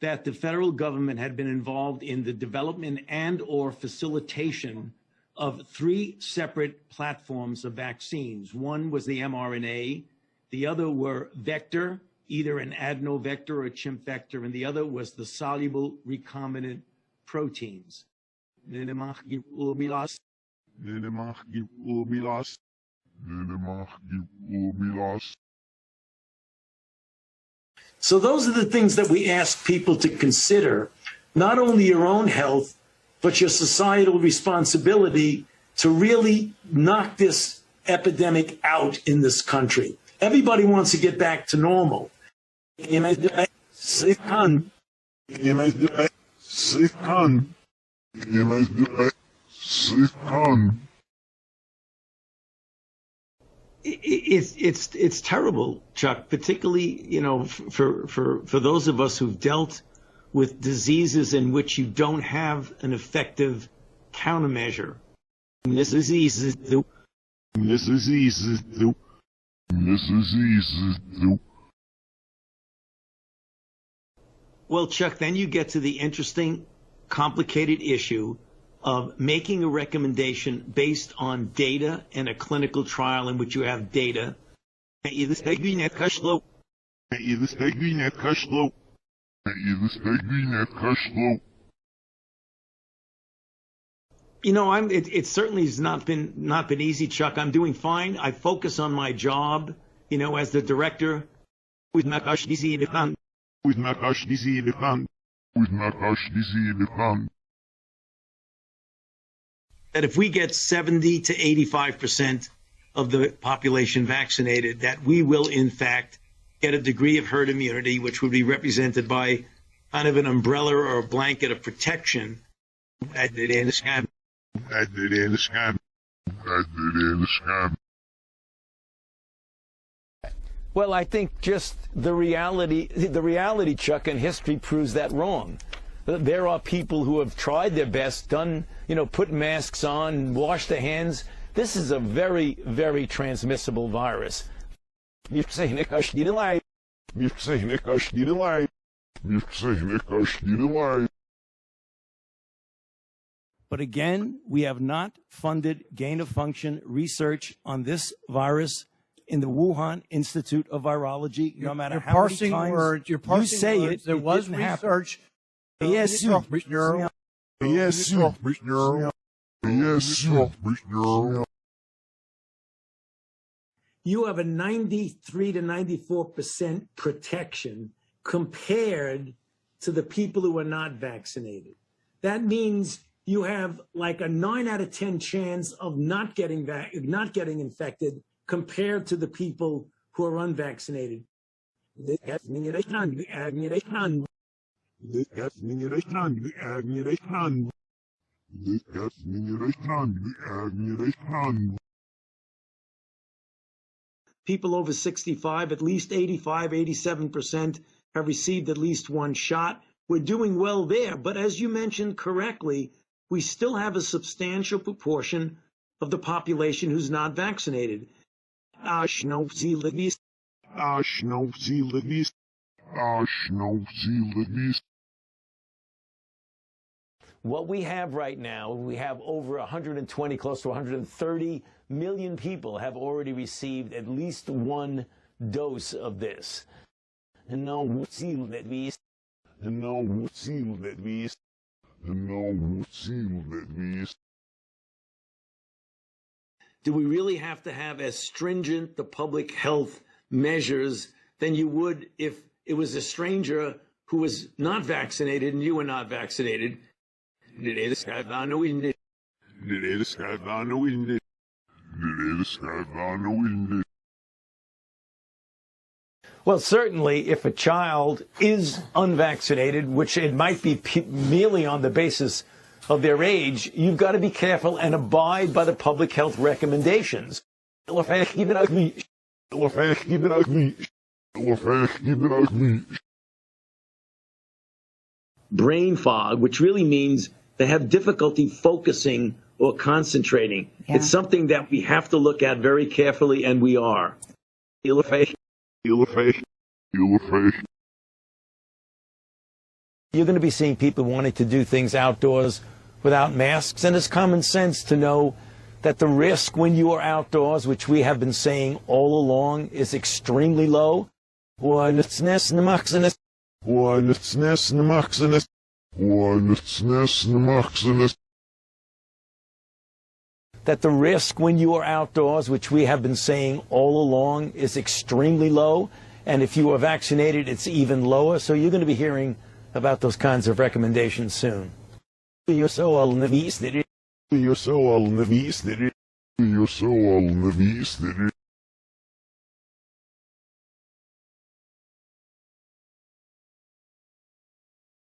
that the federal government had been involved in the development and or facilitation of 3 separate platforms of vaccines. One was the mRNA, the other were vector, either an adenovector or a chimp vector, and the other was the soluble recombinant proteins. So those are the things that we ask people to consider, not only your own health, but your societal responsibility to really knock this epidemic out in this country. Everybody wants to get back to normal. It's terrible, Chuck, particularly, you know, for those of us who've dealt with diseases in which you don't have an effective countermeasure. Well, Chuck, then you get to the interesting, complicated issue of making a recommendation based on data and a clinical trial in which you have data. You know, it certainly has not been easy, Chuck. I'm doing fine. I focus on my job, you know, as the director with that if we get 70 to 85% of the population vaccinated, that we will, in fact, get a degree of herd immunity, which would be represented by kind of an umbrella or a blanket of protection. Well, I think just the reality, Chuck, and history proves that wrong. There are people who have tried their best, done, you know, put masks on, washed their hands. This is a very, very transmissible virus. But again, we have not funded gain-of-function research on this virus in the Wuhan Institute of Virology. No matter how many times you say it, there was research. Yes, you have a 93 to 94% protection compared to the people who are not vaccinated. That means you have like a 9 out of 10 chance of not getting infected compared to the people who are unvaccinated. People over 65, at least 85, 87% have received at least one shot. We're doing well there, but as you mentioned correctly, we still have a substantial proportion of the population who's not vaccinated. What we have right now, we have over 120, close to 130 million people have already received at least one dose of this. Do we really have to have as stringent the public health measures than you would if it was a stranger who was not vaccinated and you were not vaccinated? Well, certainly, if a child is unvaccinated, which it might be merely on the basis of their age, you've got to be careful and abide by the public health recommendations. Brain fog, which really means they have difficulty focusing or concentrating. Yeah. It's something that we have to look at very carefully, and we are. You're going to be seeing people wanting to do things outdoors without masks, and it's common sense to know that the risk when you are outdoors, which we have been saying all along, is extremely low. That the risk when you are outdoors, which we have been saying all along, is extremely low. And if you are vaccinated, it's even lower. So you're going to be hearing about those kinds of recommendations soon. You're so all